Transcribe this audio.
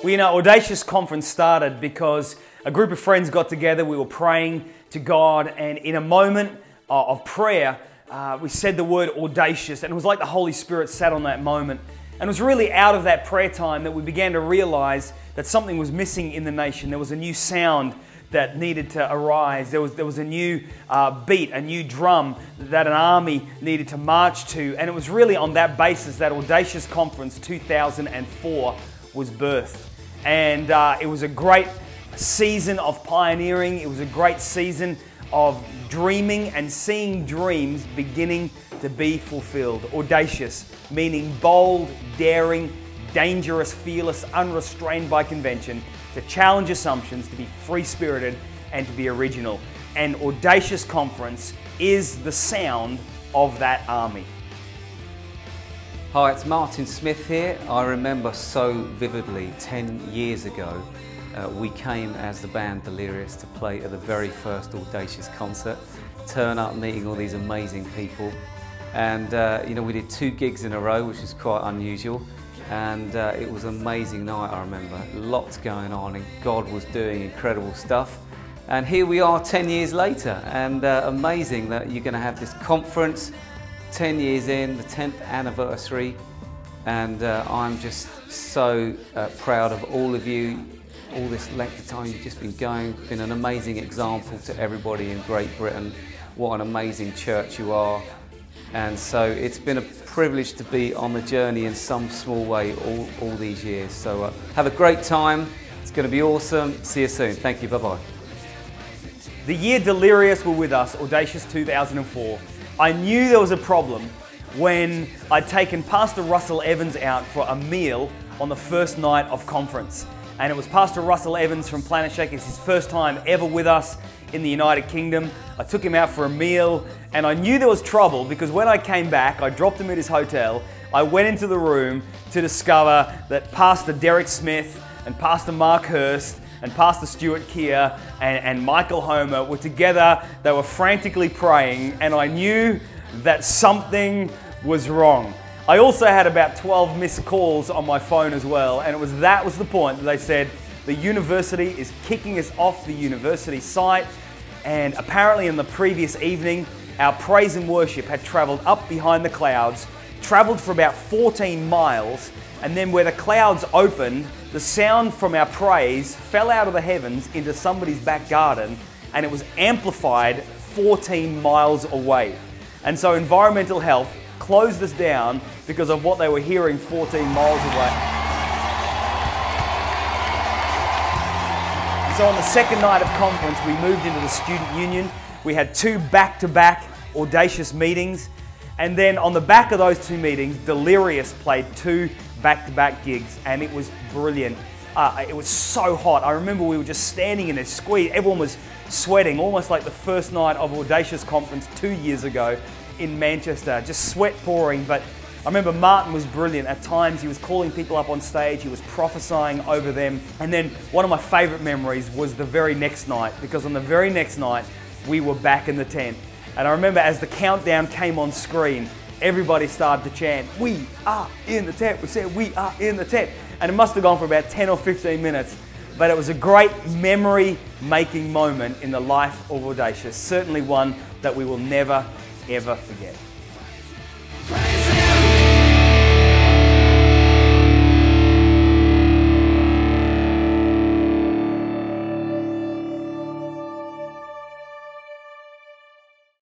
Well, you know, Audacious Conference started because a group of friends got together, we were praying to God, and in a moment of prayer, we said the word audacious, and it was like the Holy Spirit sat on that moment. And it was really out of that prayer time that we began to realize that something was missing in the nation. There was a new sound that needed to arise. There was a new beat, a new drum that an army needed to march to. And it was really on that basis that Audacious Conference 2004 was birthed. And it was a great season of pioneering. It was a great season of dreaming and seeing dreams beginning to be fulfilled. Audacious, meaning bold, daring, dangerous, fearless, unrestrained by convention, to challenge assumptions, to be free-spirited, and to be original. And Audacious Conference is the sound of that army. Hi, it's Martin Smith here. I remember so vividly 10 years ago, we came as the band Delirious to play at the very first Audacious concert, turn up meeting all these amazing people. And you know, we did 2 gigs in a row, which was quite unusual. And it was an amazing night, I remember. Lots going on, and God was doing incredible stuff. And here we are 10 years later, and amazing that you're going to have this conference 10 years in, the 10th anniversary. And I'm just so proud of all of you. All this length of time you've just been going, been an amazing example to everybody in Great Britain. What an amazing church you are. And so it's been a privilege to be on the journey in some small way all these years. So have a great time. It's going to be awesome. See you soon. Thank you. Bye-bye. The year Delirious were with us, Audacious 2004, I knew there was a problem when I'd taken Pastor Russell Evans out for a meal on the first night of conference. And it was Pastor Russell Evans from Planet Shake. It's his first time ever with us in the United Kingdom. I took him out for a meal, and I knew there was trouble because when I came back, I dropped him at his hotel. I went into the room to discover that Pastor Derek Smith and Pastor Mark Hurst and Pastor Stuart Keir and Michael Homer were together. They were frantically praying, and I knew that something was wrong. I also had about 12 missed calls on my phone as well, and that was the point that they said the university is kicking us off the university site. And apparently in the previous evening, our praise and worship had traveled up behind the clouds, traveled for about 14 miles, and then where the clouds opened, the sound from our praise fell out of the heavens into somebody's back garden, and it was amplified 14 miles away. And so Environmental Health closed us down because of what they were hearing 14 miles away. So on the second night of conference, we moved into the student union. We had 2 back-to-back Audacious meetings. And then on the back of those 2 meetings, Delirious played 2 back-to-back gigs, and it was brilliant. It was so hot. I remember we were just standing in there, squeezed. Everyone was sweating, almost like the first night of Audacious Conference 2 years ago in Manchester, just sweat pouring. But I remember Martin was brilliant. At times he was calling people up on stage, he was prophesying over them. And then one of my favourite memories was the very next night, because on the very next night we were back in the tent. And I remember as the countdown came on screen, everybody started to chant, "We are in the tent." We said, "We are in the tent." And it must have gone for about 10 or 15 minutes. But it was a great memory-making moment in the life of Audacious. Certainly one that we will never, ever forget.